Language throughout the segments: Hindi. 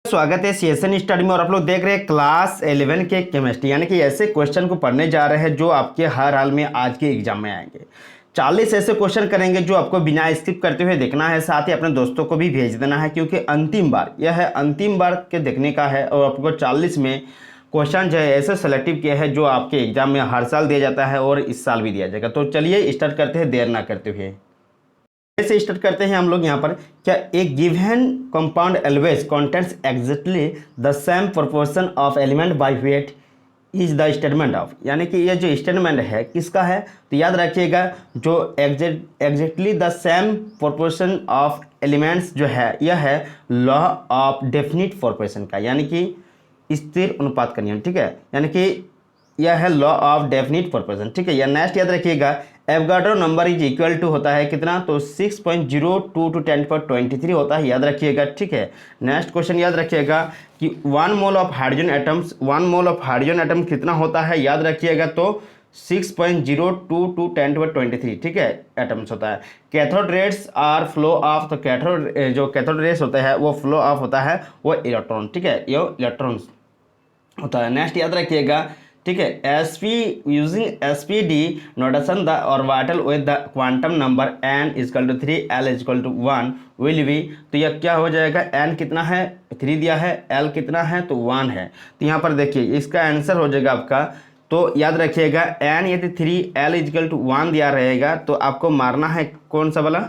स्वागत है सीएसएन स्टडी में और आप लोग देख रहे हैं क्लास 11 के केमिस्ट्री, यानी कि ऐसे क्वेश्चन को पढ़ने जा रहे हैं जो आपके हर हाल में आज के एग्जाम में आएंगे। 40 ऐसे क्वेश्चन करेंगे जो आपको बिना स्किप करते हुए देखना है, साथ ही अपने दोस्तों को भी भेज देना है, क्योंकि अंतिम बार यह है, अंतिम बार के देखने का है। और आपको 40 में क्वेश्चन जो है ऐसे सेलेक्टिव किया है जो आपके एग्जाम में हर साल दिया जाता है और इस साल भी दिया जाएगा। तो चलिए स्टार्ट करते हैं देर ना करते हुए। से स्टार्ट करते हैं हम लोग यहाँ पर। क्या एक given compound always contains exactly the same proportion of element by weight is the statement of, यानी कि ये जो स्टेटमेंट है किसका है, तो याद रखिएगा जो exactly the same proportion of elements जो है यह है लॉ ऑफ डेफिनिट प्रोपोर्शन का, यानी कि स्थिर अनुपात का नियम। ठीक है, यानी कि यह है लॉ ऑफ डेफिनिट प्रोपोर्शन। ठीक है, या नेक्स्ट याद रखिएगा Avogadro number is equal to होता है कितना, तो 6.02 to 1023 होता है, याद रखिएगा। ठीक है, नेक्स्ट क्वेश्चन याद रखिएगा कि 1 mole of hydrogen atoms, 1 mole of hydrogen atom कितना होता है, याद रखिएगा तो 6.02 to 1023। ठीक है, एटम्स होता है। Cathode rays are flow of, तो कैथोड जो कैथोड रेस होता है वो फ्लो ऑफ होता है वो इलेक्ट्रॉन। ठीक है, ये इलेक्ट्रॉन्स होता है। नेक्स्ट याद रखिएगा, ठीक है, SP using SPD notation the orbital with the quantum number n equal to 3 l equal to 1 will be, तो यह क्या हो जाएगा, n कितना है 3 दिया है, l कितना है तो 1 है। तो यहाँ पर देखिए इसका आंसर हो जाएगा आपका, तो याद रखिएगा n यदि 3 l इक्वल टू 1 दिया रहेगा तो आपको मारना है कौन सा वाला,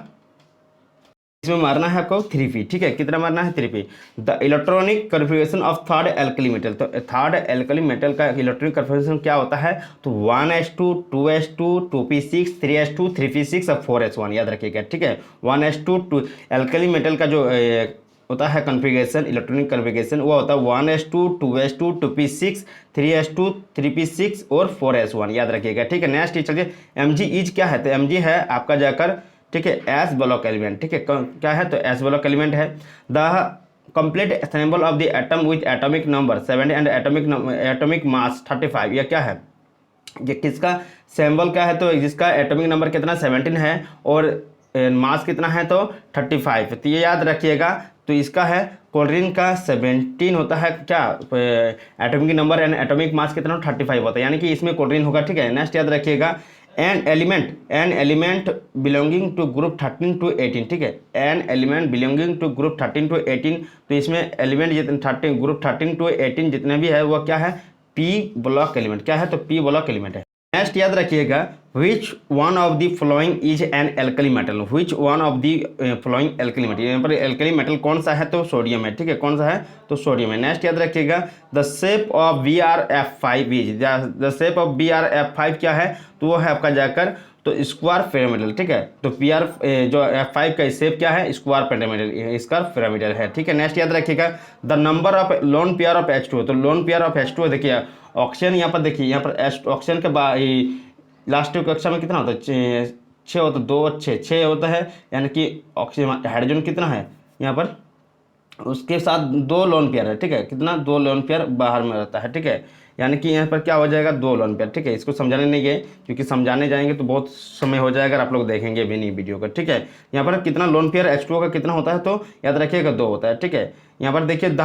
इसमें मारना है आपको 3p। ठीक है, कितना मारना है 3p। The electronic configuration of third alkali metal, तो थर्ड एल्कली मेटल का इलेक्ट्रॉनिक कन्फिगरेशन क्या होता है, तो 1s2 2s2 2p6 3s2 3p6 और 4s1, याद रखिएगा। ठीक है, 1s2 2 एल्कली मेटल का जो होता है कन्फिगरेशन, इलेक्ट्रॉनिक कन्फिगरेशन वो होता है 1s2 2s2 2p6 3s2 3p6 और 4s1, याद रखिएगा। ठीक है, नेक्स्ट चलिए mg इज क्या है, तो mg है आपका जाकर, ठीक है, एस ब्लॉक एलिमेंट। ठीक है, क्या है तो एस ब्लॉक एलिमेंट है। The complete assemble of the atom with atomic number 70 and atomic mass 35, यह क्या है, ये किसका सैम्बल क्या है, तो जिसका एटॉमिक नंबर कितना 17 है और मास कितना है तो 35। तो ये याद रखिएगा, तो इसका है क्लोरीन का 17 होता है क्या, atomic number and atomic mass कितना 35 होता है, यानी कि इसमें क्लोरीन होगा। ठीक है, नेक्स्ट याद रखिएगा an element belonging to group 13 to 18। ठीक है, an element belonging to group 13 to 18, तो इसमें एलिमेंट जितने 13 ग्रुप 13 to 18 जितने भी है वो क्या है, पी ब्लॉक एलिमेंट, क्या है तो पी ब्लॉक एलिमेंट है। नेक्स्ट याद रखिएगा which one of the following is an alkali metal, which one of the following alkali metal, यहाँ पर एल्कली मेटल कौन सा है तो सोडियम है। ठीक है, कौन सा है तो सोडियम है। नेक्स्ट याद रखिएगा the shape of BrF5 is, the shape of BrF5 क्या है, तो वो है आपका जाकर तो स्क्वायर पिरामिडल। ठीक है, तो PR जो F5 का शेप क्या है, स्क्वायर पिरामिडल, स्क्वायर पिरामिडल है। ठीक है, नेक्स्ट याद रखिएगा the number of lone pair of H2, तो लोन पेयर ऑफ H2 देखिए ऑक्सीजन, यहाँ पर देखिए यहाँ पर ऑक्सीजन के लास्ट कक्षा में कितना होता है 6 होता है, 2 6 होता है, यानी कि ऑक्सीजन हाइड्रोजन कितना है यहाँ पर, उसके साथ 2 लोन पेयर है। ठीक है, कितना 2 लोन पेयर बाहर में रहता है। ठीक है, यानी कि यहाँ पर क्या हो जाएगा 2 लोन पेयर। ठीक है, इसको समझाने नहीं गए क्योंकि समझाने जाएंगे तो बहुत समय हो जाएगा अगर आप लोग देखेंगे भी नहीं वीडियो का। ठीक है, यहाँ पर कितना लोन पेयर H2O का कितना होता है तो याद रखिएगा 2 होता है। ठीक है, यहाँ पर देखिए the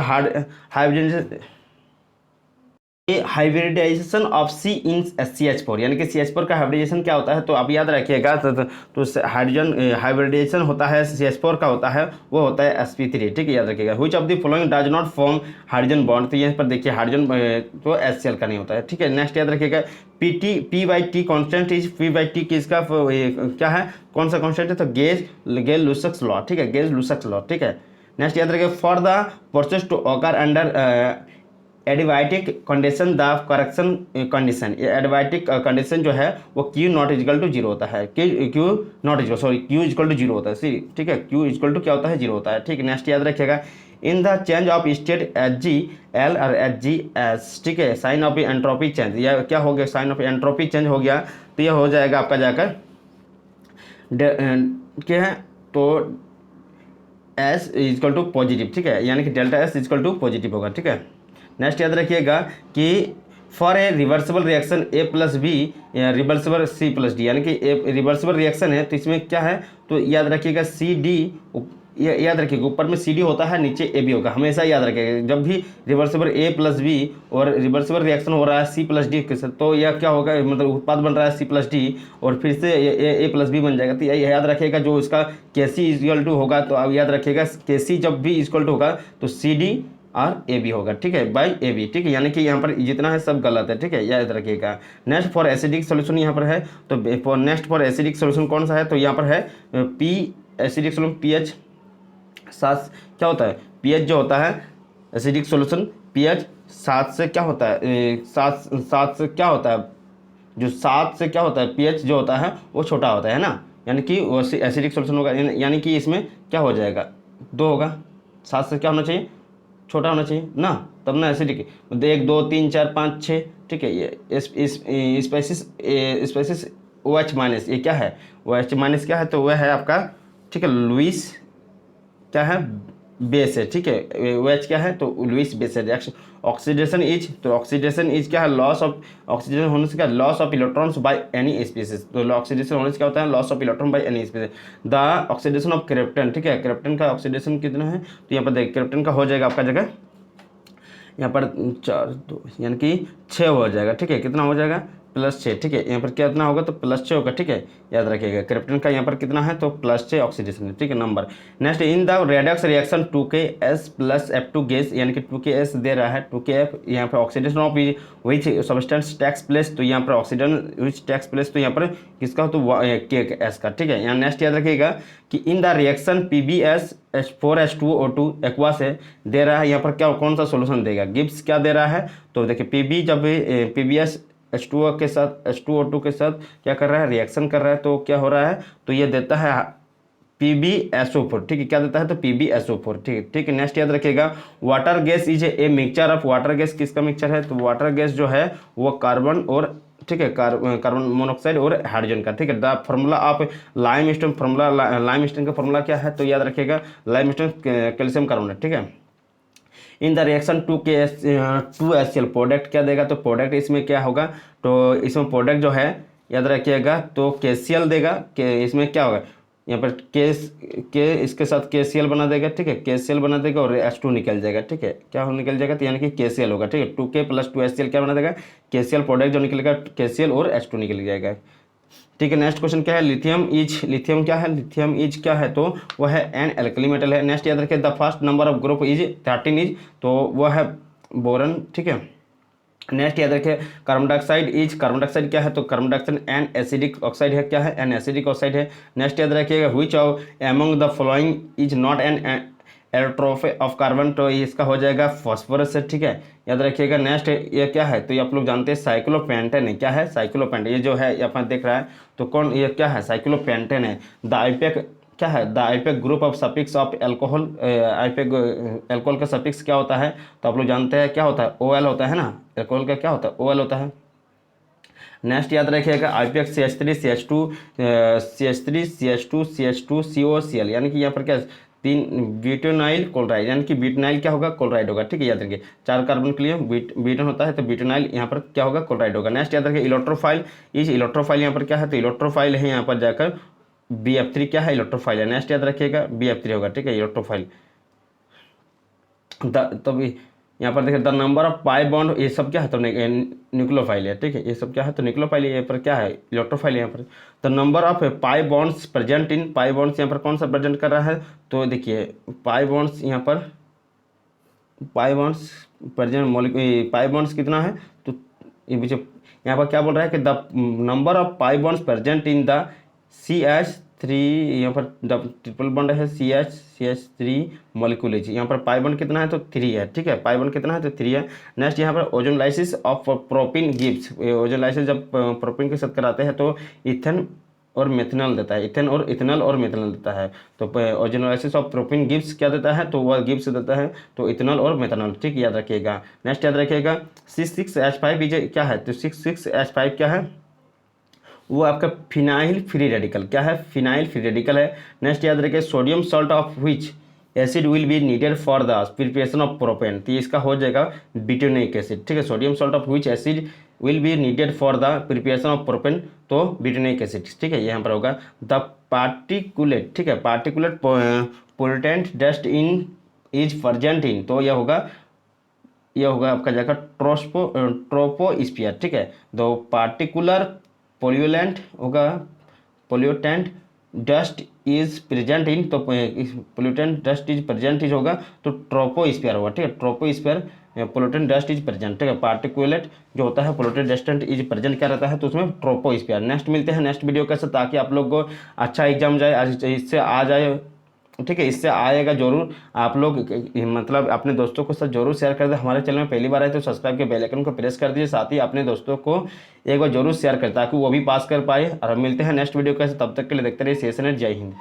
hybridisation of C in CH4, यानी कि CH4 का हाइब्रिडाइजेशन क्या होता है, तो आप याद रखिएगा तो हाइड्रोजन हाइब्रिडाइजेशन होता है CH4 का होता है वो होता है sp3। ठीक है, याद रखिएगा which of the following does not form hydrogen bond, तो यहाँ पर देखिए हाइड्रोजन तो HCl का नहीं होता है। ठीक है, नेक्स्ट याद रखिएगा P/T कॉन्स्टेंट इज P/T किसका क्या है, कौन सा कॉन्स्टेंट है तो गेज लुसक्स लॉ। ठीक है, गेज लुसक्स लॉ। ठीक है, नेक्स्ट याद रखिएगा for the process to occur under adiabatic condition the correction condition, ये एडिबायोटिक कंडीशन जो है वो Q नॉट इक्वल टू 0 होता है, Q not equal sorry Q equal to 0 होता है। ठीक है, Q इक्वल टू क्या होता है 0 होता है। ठीक है, नेक्स्ट याद रखिएगा in the change of state HgL और HgS। ठीक है, साइन ऑफ एंट्रोपी चेंज, या क्या हो गया साइन ऑफ एंट्रोपी चेंज हो गया, तो यह हो जाएगा आपका जाकर क्या है तो S इक्वल टू पॉजिटिव। ठीक है, यानी कि delta S equal to positive होगा। ठीक है, नेक्स्ट याद रखिएगा कि for a reversible reaction A+B reversible C+D, यानी कि रिवर्सिबल रिएक्शन है तो इसमें क्या है तो याद रखिएगा CD ये याद रखिएगा, ऊपर में CD होता है, नीचे AB होगा, हमेशा याद रखिएगा। जब भी रिवर्सिबल A प्लस बी और रिवर्सिबल रिएक्शन हो रहा है C प्लस डी के साथ, तो यह क्या होगा, मतलब उत्पाद बन रहा है C प्लस डी और फिर से A प्लस बी बन जाएगा। तो ये याद रखिएगा, जो इसका KC इक्वल टू होगा, तो अब याद रखिएगा KC जब भी इक्वल टू होगा तो CD और AB होगा, ठीक है, बाई AB, ठीक है। यानी कि यहाँ पर जितना है सब गलत है, ठीक है, याद रखिएगा। नेक्स्ट फॉर एसिडिक सोल्यूशन यहाँ पर है, तो नेक्स्ट फॉर एसिडिक सोल्यूशन कौन सा है, तो यहाँ पर है P एसिडिक सोल्यूशन pH 7 क्या होता है, pH जो होता है एसिडिक सोल्यूशन pH 7 से क्या होता है, 7 से क्या होता है, जो 7 से क्या होता है pH जो होता है वो छोटा होता है ना, यानी कि वो एसिडिक सोल्यूशन होगा, यानी कि इसमें क्या हो जाएगा, 2 होगा। 7 से क्या होना चाहिए, छोटा होना चाहिए ना, तब ना एसिडिक। 1 2 3 4 5 6, ठीक है। ये स्पेसिस OH माइनस, ये क्या है, OH माइनस क्या है, तो वह है आपका, ठीक है, लुईस क्या है, बेस है, ठीक है। OH क्या है, तो लुईस बेस है। रिएक्शन ऑक्सीडेशन इज, तो ऑक्सीडेशन इज क्या है, लॉस ऑफ, ऑक्सीडेशन होने से क्या, loss of electrons by any species. तो ऑक्सीडेशन होने से क्या होता है, loss of electron by any species. The oxidation of krypton, ठीक है, क्रिप्टन का ऑक्सीडेशन कितना है, तो यहाँ पर देख क्रिप्टन का हो जाएगा आपका जगह यहाँ पर 4 2 यानी कि 6 हो जाएगा, ठीक है। कितना हो जाएगा, +6, ठीक है। यहाँ पर कितना होगा, तो +6 होगा, ठीक है, याद रखिएगा। क्रिप्टन का यहाँ पर कितना है, तो +6 ऑक्सीडेशन है, ठीक है, number. Next, in the redox reaction 2K S + F2 gas, यानी कि 2KS दे रहा है, 2KF यहाँ पर oxidation of which substance takes place, तो यहाँ पर ऑक्सीजन विच टेक्स प्लेस, तो यहाँ पर किसका हो, तो KS का, ठीक है। यहाँ नेक्स्ट याद रखिएगा कि in the reaction PbS 4H2O2 aqua से दे रहा है, यहाँ पर क्या कौन सा सोल्यूशन देगा, गिब्स क्या दे रहा है, तो देखिए PB जब PbS H2O के साथ H2O2 के साथ क्या कर रहा है, रिएक्शन कर रहा है, तो क्या हो रहा है, तो ये देता है PbSO4, ठीक है, क्या देता है, तो PbSO4, ठीक है, ठीक है। नेक्स्ट याद रखिएगा, water gas is a mixture of, water gas किसका मिक्सचर है, तो वाटर गैस जो है वो कार्बन और, ठीक है, कार्बन मोनोऑक्साइड और हाइड्रोजन का, ठीक है। The formula of limestone, formula limestone का फॉर्मूला क्या है, तो याद रखिएगा लाइमस्टोन कैल्शियम कार्बोनेट, ठीक है। In the reaction 2HCl product क्या देगा, तो प्रोडक्ट इसमें क्या होगा, तो इसमें प्रोडक्ट जो है याद रखिएगा, तो KCl देगा, कि इसमें क्या होगा, यहाँ पर के इसके साथ KCl बना देगा, ठीक है, KCl बना देगा और H2 निकल जाएगा, ठीक है, क्या हो निकल जाएगा, तो यानी कि KCl होगा, ठीक है। 2K + 2HCl क्या बना देगा, KCl प्रोडक्ट जो निकलेगा KCl और H2 निकल जाएगा, ठीक है। नेक्स्ट क्वेश्चन क्या है, लिथियम क्या है, लिथियम इज क्या है, तो वह है एन एल्कली मेटल है। नेक्स्ट याद रखिए, the first number of group is 13 is, तो वह है बोरन, ठीक है। नेक्स्ट याद रखिए, कार्बन डाइऑक्साइड क्या है, तो carbon dioxide an acidic oxide है, क्या है, एन एसिडिक ऑक्साइड है। नेक्स्ट याद रखिएगा, which of among the following is not an allotrope of carbon, तो इसका हो जाएगा फॉस्फोरस है, ठीक है, याद रखिएगा। नेक्स्ट ये क्या है, तो ये आप लोग जानते हैं साइक्लोपेंटेन है, क्या है, साइक्लोपेंटेन, ये जो है ये अपन देख रहा है, तो कौन, ये क्या है, साइक्लोपेंटेन है। द आईपेक क्या है, the IUPAC group of suffix of alcohol, IUPAC alcohol का सफिक्स क्या होता है, तो आप लोग जानते हैं क्या होता है, OL होता है ना, एल्कोहल का क्या होता है, OL होता है। नेक्स्ट याद रखिएगा, IUPAC CH3 CH2 CH2 COCl, यानी कि यहाँ पर क्या 3 ब्यूटेनाइल क्लोराइड, यानी कि ब्यूटेनाइल क्या होगा, क्लोराइड होगा, ठीक है, याद रखिए। 4 कार्बन के लिए ब्यूटेन होता है, तो ब्यूटेनाइल यहाँ पर क्या होगा, क्लोराइड होगा। नेक्स्ट याद रखिए, इलेक्ट्रोफाइल यहाँ पर क्या है, तो इलेक्ट्रोफाइल है, यहाँ पर जाकर BF3 क्या है, इलेक्ट्रोफाइल है। नेक्स्ट याद रखिएगा, BF3 होगा, ठीक है, इलेक्ट्रोफाइल। तो यहाँ पर देखिए, the number of pi bond, ये सब क्या है, तो न्यूक्लियोफाइल है, ठीक है, ये सब क्या है, तो न्यूक्लियोफाइल है, यहाँ पर क्या है, इलेक्ट्रोफाइल यहाँ पर। The number of pi bonds present in, pi bonds यहाँ पर कौन सा प्रेजेंट कर रहा है, तो देखिए पाई बॉन्ड्स यहाँ पर, pi bonds present, pi bonds कितना है, तो ये पीछे यहाँ पर क्या बोल रहा है कि the number of pi bonds present in the CH3, यहाँ पर ट्रिपल बॉन्ड है CH3 मॉलिक्यूल, यहाँ पर पाई बॉन्ड कितना है, तो 3 है, ठीक है, पाई बॉन्ड कितना है, तो 3 है। नेक्स्ट यहाँ पर ozone lysis of propyne gives, ozone lysis जब प्रोपिन के साथ कराते हैं तो इथेन और मेथनॉल देता है, इथेन और इथेनॉल और मेथनॉल देता है। तो ओजोनोलाइसिस ऑफ प्रोपिन गिव्स क्या देता है, तो वह गिव्स देता है, तो इथेनॉल और मेथनॉल, ठीक, याद रखिएगा। नेक्स्ट याद रखिएगा, C6H5 क्या है, तो 6H5 क्या है, वो आपका फिनाइल फ्री रेडिकल, क्या है, फिनाइल फ्री रेडिकल है। नेक्स्ट याद रखिए, sodium salt of which acid will be needed for the preparation of propane, तो इसका हो जाएगा ब्यूटेनिक एसिड, ठीक है। Sodium salt of which acid will be needed for the preparation of propane, तो ब्यूटेनिक एसिड, ठीक है, यहाँ पर होगा। द पार्टिकुलेट, ठीक है, particulate pollutant dust in is present in, तो यह होगा आपका जाएगा ट्रोपोस्फियर, ठीक है। तो पार्टिकुलर पोल्यूलेंट होगा, pollutant dust is present in, तो pollutant dust is present is होगा तो ट्रोपोस्फियर होगा, ठीक है। Troposphere pollutant dust is present, ठीक है। पार्टिकुलेट जो होता है पोल्यूटेंट डस्ट इज प्रेजेंट क्या रहता है, तो उसमें ट्रोपोस्फियर। नेक्स्ट मिलते हैं नेक्स्ट वीडियो के साथ, ताकि आप लोग को अच्छा एग्जाम जाए, इससे आ जाए, ठीक है, इससे आएगा जरूर। आप लोग मतलब अपने दोस्तों को साथ जरूर शेयर कर दें। हमारे चैनल में पहली बार आए तो सब्सक्राइब के बेल आइकन को प्रेस कर दीजिए, साथ ही अपने दोस्तों को एक बार जरूर शेयर करें ताकि वो भी पास कर पाए। और मिलते हैं नेक्स्ट वीडियो के साथ, तब तक के लिए देखते रहिए CSNet। जय हिंद।